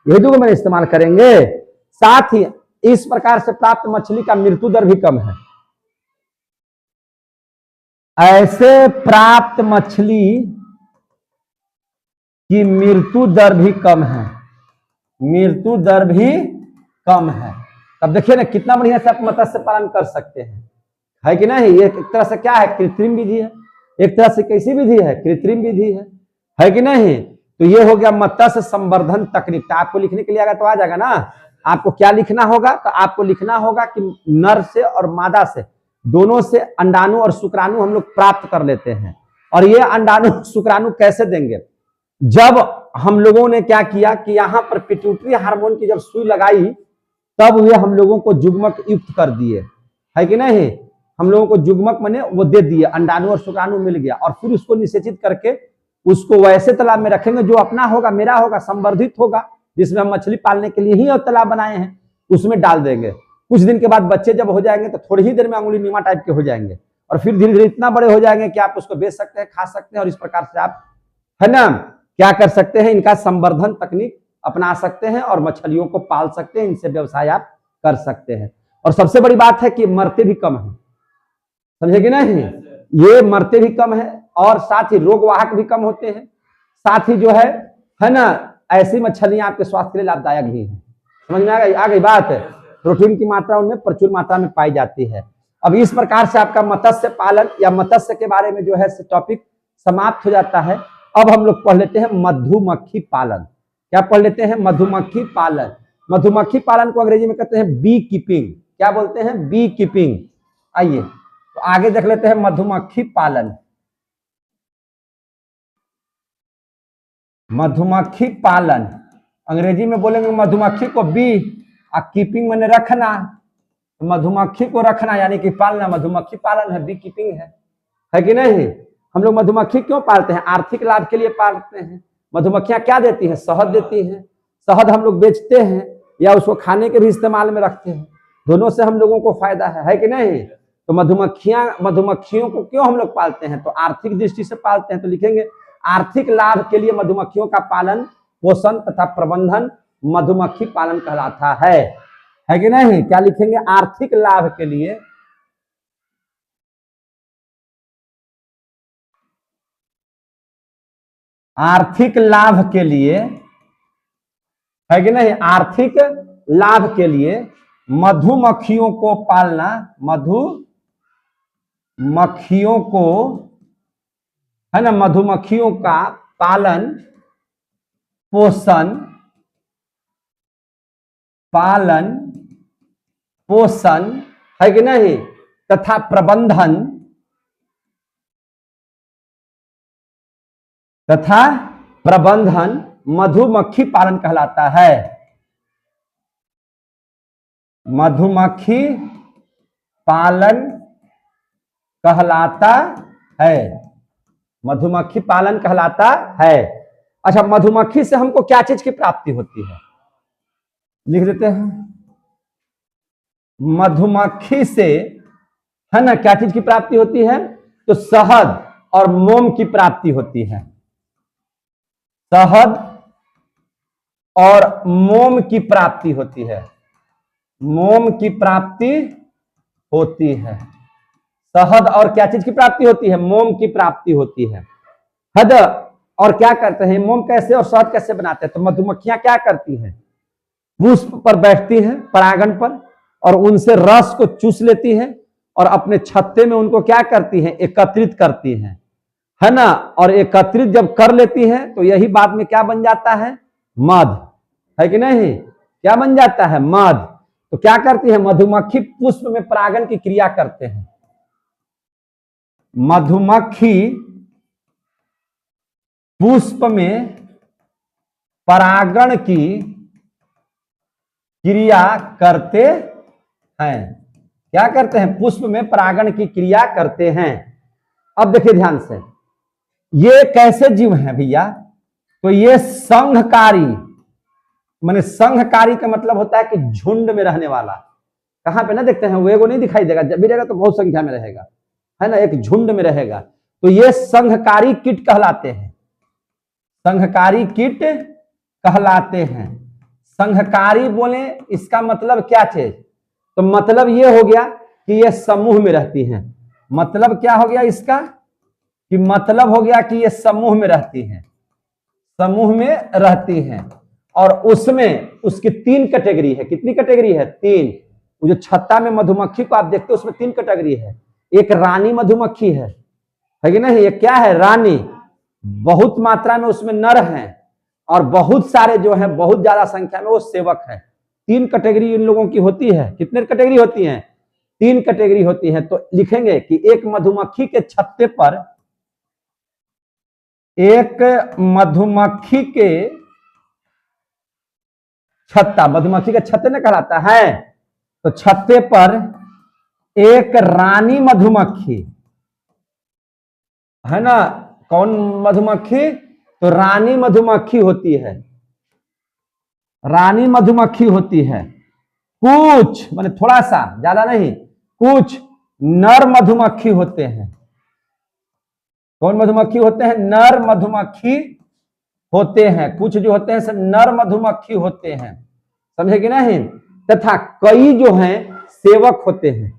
यही दो मैंने इस्तेमाल करेंगे। साथ ही इस प्रकार से प्राप्त मछली का मृत्यु दर भी कम है। ऐसे प्राप्त मछली की मृत्यु दर भी कम है, मृत्यु दर भी कम है। तब देखिए ना कितना बढ़िया से आप मत्स्य पालन कर सकते हैं, है कि नहीं? ये एक तरह से क्या है? कृत्रिम विधि है। एक तरह से कैसी विधि है? कृत्रिम विधि है कि नहीं? तो ये हो गया मत्स्य संवर्धन तकनीक। तो आपको लिखने के लिए आएगा तो आ जाएगा ना। आपको क्या लिखना होगा? तो आपको लिखना होगा कि नर से और मादा से, दोनों से अंडाणु और शुक्राणु हम लोग प्राप्त कर लेते हैं। और ये अंडाणु शुक्राणु कैसे देंगे? जब हम लोगों ने क्या किया कि यहाँ पर पिट्यूटरी हार्मोन की जब सुई लगाई, तब वे हम लोगों को जुग्मक युक्त कर दिए, है कि नहीं? हम लोगों को जुग्मक माने वो दे दिए, अंडाणु और शुक्राणु मिल गया। और फिर उसको निषेचित करके उसको वैसे तालाब में रखेंगे जो अपना होगा, मेरा होगा, संवर्धित होगा, जिसमें हम मछली पालने के लिए ही तालाब बनाए हैं, उसमें डाल देंगे। कुछ दिन के बाद बच्चे जब हो जाएंगे तो थोड़ी ही देर में अंगुली नीमा टाइप के हो जाएंगे, और फिर धीरे धीरे इतना बड़े हो जाएंगे कि आप उसको बेच सकते हैं, खा सकते हैं। और इस प्रकार से आप, है ना, क्या कर सकते हैं? इनका संवर्धन तकनीक अपना सकते हैं और मछलियों को पाल सकते हैं, इनसे व्यवसाय आप कर सकते हैं। और सबसे बड़ी बात है कि मरते भी कम है, समझे कि नहीं? ये मरते भी कम है और साथ ही रोगवाहक भी कम होते हैं। साथ ही जो है ना, ऐसी मछलियां आपके स्वास्थ्य के लिए लाभदायक भी हैं। समझ में आ गई बात? प्रोटीन की मात्रा उनमें प्रचुर मात्रा में पाई जाती है। अब इस प्रकार से आपका मत्स्य पालन या मत्स्य के बारे में जो है टॉपिक समाप्त हो जाता है। अब हम लोग पढ़ लेते हैं मधुमक्खी पालन। क्या पढ़ लेते हैं? मधुमक्खी पालन। मधुमक्खी पालन को अंग्रेजी में कहते हैं बी कीपिंग। क्या बोलते हैं? Bee keeping. आइए तो आगे देख लेते हैं मधुमक्खी पालन। मधुमक्खी पालन अंग्रेजी में बोलेंगे मधुमक्खी को बी, और कीपिंग मैंने रखना, मधुमक्खी को रखना यानी कि पालना, मधुमक्खी पालन है, बी कीपिंग है कि नहीं? हम लोग मधुमक्खी क्यों पालते हैं? आर्थिक लाभ के लिए पालते हैं। मधुमक्खियां क्या देती हैं? शहद देती हैं। शहद हम लोग बेचते हैं या उसको खाने के भी इस्तेमाल में रखते हैं, दोनों से हम लोगों को फायदा है कि नहीं? तो मधुमक्खियों को क्यों हम लोग पालते हैं? तो आर्थिक दृष्टि से पालते हैं। तो लिखेंगे आर्थिक लाभ के लिए मधुमक्खियों का पालन, पोषण तथा प्रबंधन मधुमक्खी पालन कहलाता है कि नहीं? क्या लिखेंगे? आर्थिक लाभ के लिए, आर्थिक लाभ के लिए, है कि नहीं? आर्थिक लाभ के लिए मधुमक्खियों को पालना, मधुमक्खियों को, है ना, मधुमक्खियों का पालन पोषण, है कि नहीं, तथा प्रबंधन मधुमक्खी पालन कहलाता है। मधुमक्खी पालन कहलाता है, मधुमक्खी पालन कहलाता है। अच्छा, मधुमक्खी से हमको क्या चीज की प्राप्ति होती है? लिख देते हैं। मधुमक्खी से, है ना, क्या चीज की प्राप्ति होती है? तो शहद और मोम की प्राप्ति होती है। शहद और मोम की प्राप्ति होती है। मोम की प्राप्ति होती है। शहद और क्या चीज की प्राप्ति होती है? मोम की प्राप्ति होती है। हद और क्या करते हैं? मोम कैसे और शहद कैसे बनाते हैं? तो मधुमक्खियां क्या करती हैं? पुष्प पर बैठती हैं, परागण पर, और उनसे रस को चूस लेती हैं और अपने छत्ते में उनको क्या करती हैं? एकत्रित करती हैं, है ना। और एकत्रित जब कर लेती हैं तो यही बाद में क्या बन जाता है? मध, है कि नहीं? क्या बन जाता है? मध। तो क्या करती है मधुमक्खी? पुष्प में परागण की क्रिया करते हैं। मधुमक्खी पुष्प में परागण की क्रिया करते हैं। क्या करते हैं? पुष्प में परागण की क्रिया करते हैं। अब देखिए ध्यान से, ये कैसे जीव हैं भैया? तो ये संघकारी, माने संघकारी का मतलब होता है कि झुंड में रहने वाला। कहां पे ना देखते हैं, वो एगो नहीं दिखाई देगा, जब भी रहेगा तो बहुत संख्या में रहेगा, है ना, एक झुंड में रहेगा। तो ये संघकारी कीट कहलाते हैं। संघकारी कीट कहलाते हैं। संघकारी बोले इसका मतलब क्या चीज? तो मतलब ये हो गया कि ये समूह में रहती हैं। मतलब क्या हो गया इसका? कि मतलब हो गया कि ये समूह में रहती हैं। समूह में रहती हैं और उसमें उसकी 3 कैटेगरी है। कितनी कैटेगरी है? 3। वो जो छत्ता में मधुमक्खी को आप देखते हो उसमें 3 कैटेगरी है। एक रानी मधुमक्खी है कि नहीं? ये क्या है? रानी। बहुत मात्रा में उसमें नर हैं और बहुत सारे जो हैं, बहुत ज्यादा संख्या में वो सेवक हैं। 3 कैटेगरी इन लोगों की होती है। कितने कैटेगरी होती हैं? 3 कैटेगरी होती है। तो लिखेंगे कि एक मधुमक्खी के छत्ते पर, एक मधुमक्खी के छत्ता, मधुमक्खी के छत्ते ने कहलाता है। तो छत्ते पर एक रानी मधुमक्खी, है ना। कौन मधुमक्खी? तो रानी मधुमक्खी होती है। रानी मधुमक्खी होती है। कुछ माने थोड़ा सा, ज्यादा नहीं, कुछ नर मधुमक्खी होते हैं। कौन मधुमक्खी होते हैं? नर मधुमक्खी होते हैं। कुछ जो होते हैं नर मधुमक्खी होते हैं, समझे कि नहीं? तथा कई जो हैं सेवक होते हैं।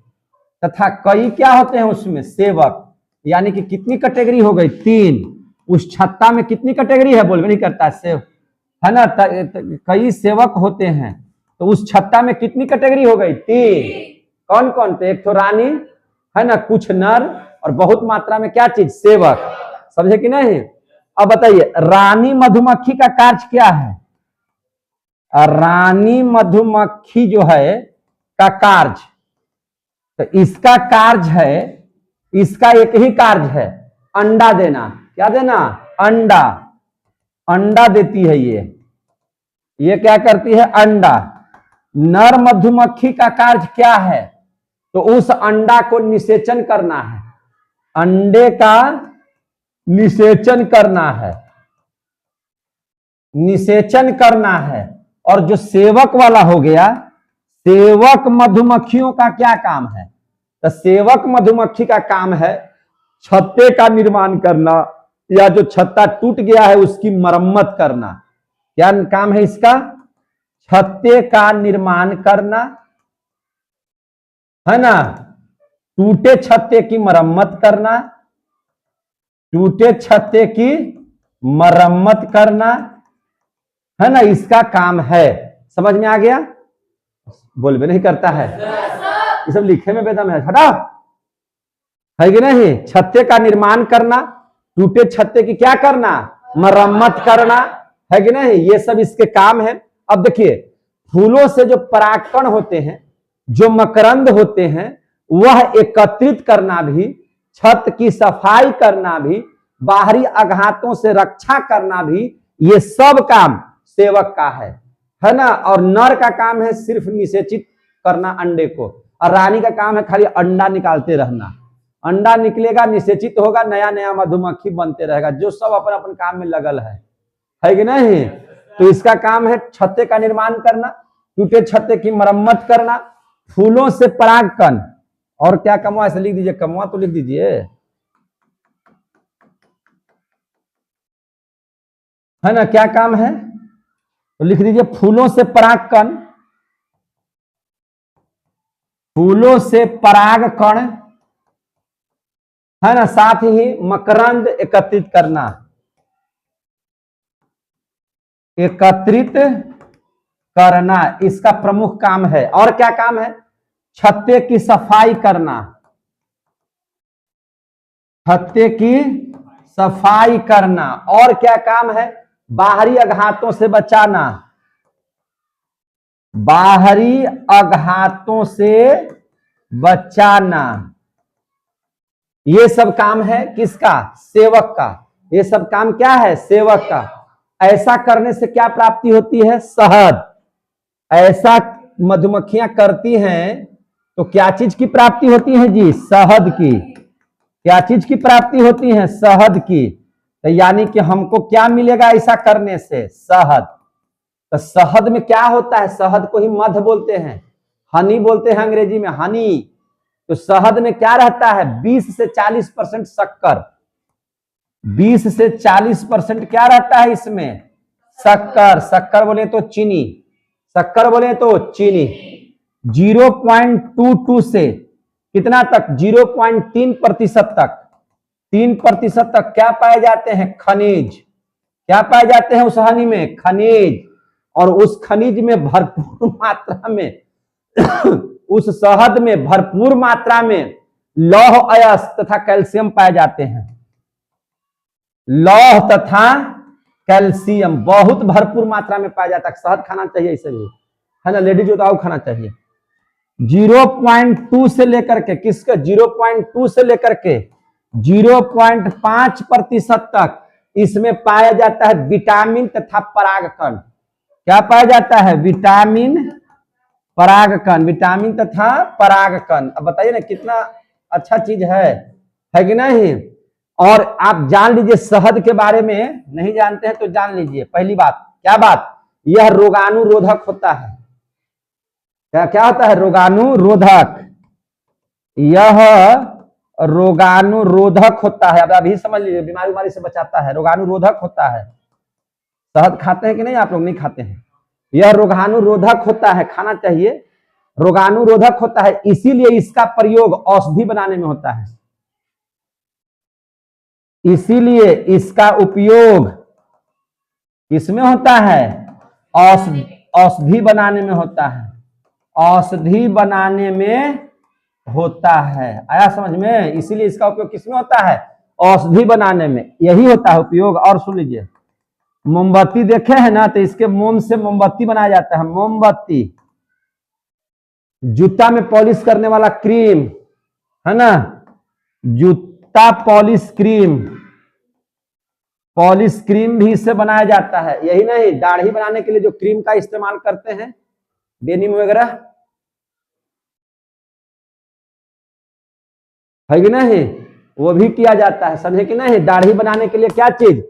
तथा कई क्या होते हैं उसमें? सेवक। यानी कि कितनी कैटेगरी हो गई? 3। उस छत्ता में कितनी कैटेगरी है? बोलवे नहीं करता सेव, है ना। कई सेवक होते हैं। तो उस छत्ता में कितनी कैटेगरी हो गई? 3। कौन कौन? तो एक तो रानी, है ना, कुछ नर और बहुत मात्रा में क्या चीज? सेवक। समझे कि नहीं? अब बताइए रानी मधुमक्खी का कार्य क्या है? रानी मधुमक्खी जो है का कार्य, तो इसका कार्य है, इसका एक ही कार्य है, अंडा देना। क्या देना? अंडा। अंडा देती है ये क्या करती है? अंडा। नर मधुमक्खी का कार्य क्या है? तो उस अंडा को निषेचन करना है। अंडे का निषेचन करना है, निषेचन करना है। और जो सेवक वाला हो गया, सेवक मधुमक्खियों का क्या काम है? तो सेवक मधुमक्खी का काम है छत्ते का निर्माण करना, या जो छत्ता टूट गया है उसकी मरम्मत करना। क्या काम है इसका? छत्ते का निर्माण करना, है ना। टूटे छत्ते की मरम्मत करना, टूटे छत्ते की मरम्मत करना, है ना, इसका काम है। समझ में आ गया? बोल भी नहीं करता है, ये सब लिखे में बेदम है, हटा, है कि नहीं? छत्ते का निर्माण करना, टूटे छत्ते की क्या करना? मरम्मत करना, है कि नहीं? ये सब इसके काम है। अब देखिए फूलों से जो परागकण होते हैं, जो मकरंद होते हैं, वह एकत्रित करना भी, छत की सफाई करना भी, बाहरी आघातों से रक्षा करना भी, ये सब काम सेवक का है ना। और नर का काम है सिर्फ निषेचित करना अंडे को, और रानी का काम है खाली अंडा निकालते रहना। अंडा निकलेगा, निषेचित होगा, नया नया मधुमक्खी बनते रहेगा, जो सब अपन अपन काम में लगल है कि नहीं? तो इसका काम है छत्ते का निर्माण करना, टूटे छत्ते की मरम्मत करना, फूलों से परागकण। और क्या कमवा? ऐसे लिख दीजिए, कमवा तो लिख दीजिए, है ना। क्या काम है? तो लिख दीजिए फूलों से परागकण, फूलों से परागकण, है ना, साथ ही मकरंद एकत्रित करना, एकत्रित करना इसका प्रमुख काम है। और क्या काम है? छत्ते की सफाई करना, छत्ते की सफाई करना। और क्या काम है? बाहरी आघातों से बचाना, बाहरी आघातों से बचाना। ये सब काम है किसका? सेवक का। ये सब काम क्या है? सेवक का। ऐसा करने से क्या प्राप्ति होती है? शहद। ऐसा मधुमक्खियां करती हैं तो क्या चीज की प्राप्ति होती है जी? शहद की। क्या चीज की प्राप्ति होती है? शहद की। तो यानी कि हमको क्या मिलेगा ऐसा करने से? शहद। तो शहद में क्या होता है? शहद को ही मध बोलते हैं, हनी बोलते हैं अंग्रेजी में, हनी। तो शहद में क्या रहता है? 20 से 40% शक्कर, 20 से 40% क्या रहता है इसमें? शक्कर। शक्कर बोले तो चीनी, शक्कर बोले तो चीनी। 0.22 से कितना तक? 0.3% तक, 3% तक क्या पाए जाते हैं? खनिज। क्या पाए जाते हैं उस हनी में? खनिज। और उस खनिज में भरपूर मात्रा में उस शहद में भरपूर मात्रा में लौह अयस्क तथा कैल्शियम पाए जाते हैं। लौह तथा कैल्शियम बहुत भरपूर मात्रा में पाया जाता है। शहद खाना चाहिए इसे भी, है ना लेडीज हो तो खाना चाहिए। 0.2 से लेकर के किसका? 0.2 से लेकर के 0.5% तक इसमें पाया जाता है विटामिन तथा परागकण। क्या पाया जाता है? विटामिन, परागकण, विटामिन तथा परागकण। अब बताइए ना कितना अच्छा चीज है कि नहीं? और आप जान लीजिए शहद के बारे में, नहीं जानते हैं तो जान लीजिए। पहली बात, क्या बात? यह रोगाणुरोधक होता है। क्या क्या होता है? रोगाणुरोधक। यह रोगाणुरोधक होता है। अब अभी समझ लीजिए, बीमारी से बचाता है, रोगाणुरोधक होता है। शहद खाते हैं कि नहीं आप लोग? नहीं खाते हैं। यह रोगाणुरोधक होता है, खाना चाहिए। रोगाणुरोधक होता है, इसीलिए इसका प्रयोग औषधि बनाने में होता है। इसीलिए इसका उपयोग किसमें होता है? औषधि बनाने में होता है। औषधि बनाने में होता है। आया समझ में? इसीलिए इसका उपयोग किसमें होता है? औषधि बनाने में यही होता है उपयोग। और सुन लीजिए, मोमबत्ती देखे हैं ना, तो इसके मोम से मोमबत्ती बनाया जाता है, मोमबत्ती। जूता में पॉलिश करने वाला क्रीम, है ना, जूता पॉलिश क्रीम, पॉलिश क्रीम भी इससे बनाया जाता है। यही नहीं, दाढ़ी बनाने के लिए जो क्रीम का इस्तेमाल करते हैं, डेनिम वगैरह, है कि नहीं, वो भी किया जाता है। समझे कि नहीं? दाढ़ी बनाने के लिए क्या चीज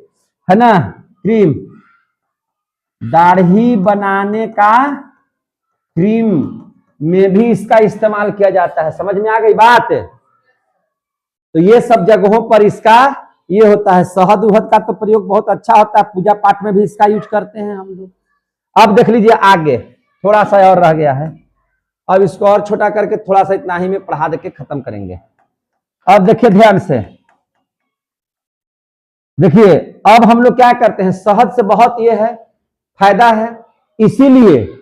है ना? क्रीम। दाढ़ी बनाने का क्रीम में भी इसका इस्तेमाल किया जाता है। समझ में आ गई बात? तो ये सब जगहों पर इसका ये होता है। शहद उहद का तो प्रयोग बहुत अच्छा होता है, पूजा पाठ में भी इसका यूज करते हैं हम लोग। अब देख लीजिए आगे, थोड़ा सा और रह गया है। अब इसको और छोटा करके थोड़ा सा इतना ही में पढ़ा देके खत्म करेंगे। अब देखिए ध्यान से, देखिए अब हम लोग क्या करते हैं, शहद से बहुत ये है फायदा है, इसीलिए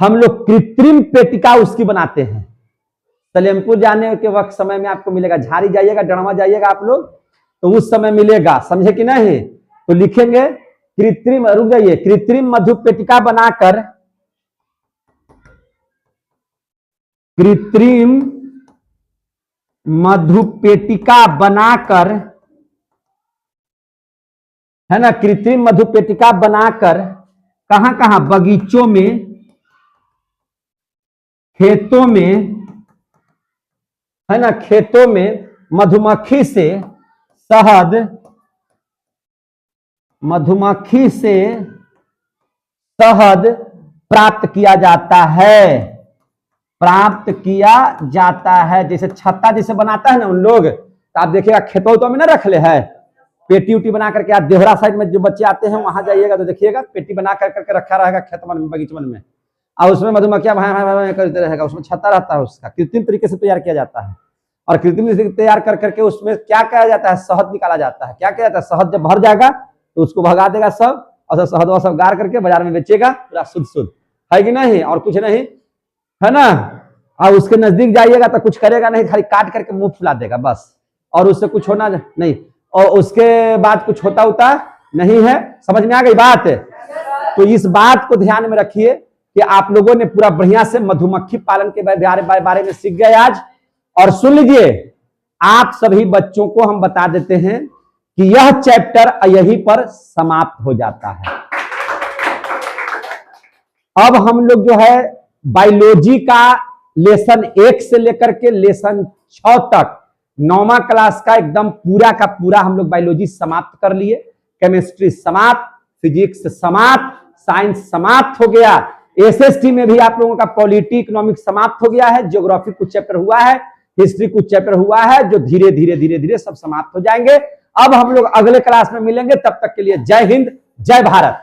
हम लोग कृत्रिम पेटिका उसकी बनाते हैं। सलेमपुर जाने के वक्त समय में आपको मिलेगा, झारी जाइएगा, डणवा जाइएगा आप लोग, तो उस समय मिलेगा। समझे कि नहीं? तो लिखेंगे कृत्रिम, रुक जाइए, कृत्रिम मधु पेटिका बनाकर, कृत्रिम मधु पेटिका बनाकर, है ना, कृत्रिम मधु पेटिका बनाकर कहां कहां? बगीचों में, खेतों में, है ना, खेतों में मधुमक्खी से शहद, मधुमक्खी से शहद प्राप्त किया जाता है, प्राप्त किया जाता है। जैसे छत्ता जैसे बनाता है ना उन लोग, तो आप देखिएगा खेतों में ना रख ले है, पेटी उटी बना करके, आप देवरा साइड में जो बच्चे आते हैं वहां जाइएगा तो देखिएगा पेटी बना करके रखा रहेगा खेतवन में, बगीचवन में, और उसमें मधुमक्खियां भाई भाई भाई करते रहेगा, उसमें छत्ता रहता है, उसका कृत्रिम तरीके से तैयार किया जाता है। और कृत्रिम तरीके से तैयार कर करके उसमें क्या किया जाता है, शहद निकाला जाता है। क्या किया जाता है, शहद जब भर जाएगा तो उसको भगा देगा सब, और शहद वह सब गार करके बाजार में बेचेगा, पूरा शुद्ध शुद्ध, है कि नहीं, और कुछ नहीं, है ना। और उसके नजदीक जाइएगा तो कुछ करेगा नहीं, खाली काट करके मुंह फुला देगा बस, और उससे कुछ होना नहीं, और उसके बाद कुछ होता नहीं है। समझ में आ गई बात? तो इस बात को ध्यान में रखिए कि आप लोगों ने पूरा बढ़िया से मधुमक्खी पालन के बारे में सीख गए आज। और सुन लीजिए, आप सभी बच्चों को हम बता देते हैं कि यह चैप्टर यहीं पर समाप्त हो जाता है। अब हम लोग जो है बायोलॉजी का लेसन 1 से लेकर के लेसन 6 तक 9वां क्लास का एकदम पूरा का पूरा हम लोग बायोलॉजी समाप्त कर लिए। केमिस्ट्री समाप्त, फिजिक्स समाप्त, साइंस समाप्त हो गया। एसएसटी में भी आप लोगों का पॉलिटी इकोनॉमिक्स समाप्त हो गया है। ज्योग्राफी कुछ चैप्टर हुआ है, हिस्ट्री कुछ चैप्टर हुआ है, जो धीरे धीरे सब समाप्त हो जाएंगे। अब हम लोग अगले क्लास में मिलेंगे, तब तक के लिए जय हिंद, जय भारत।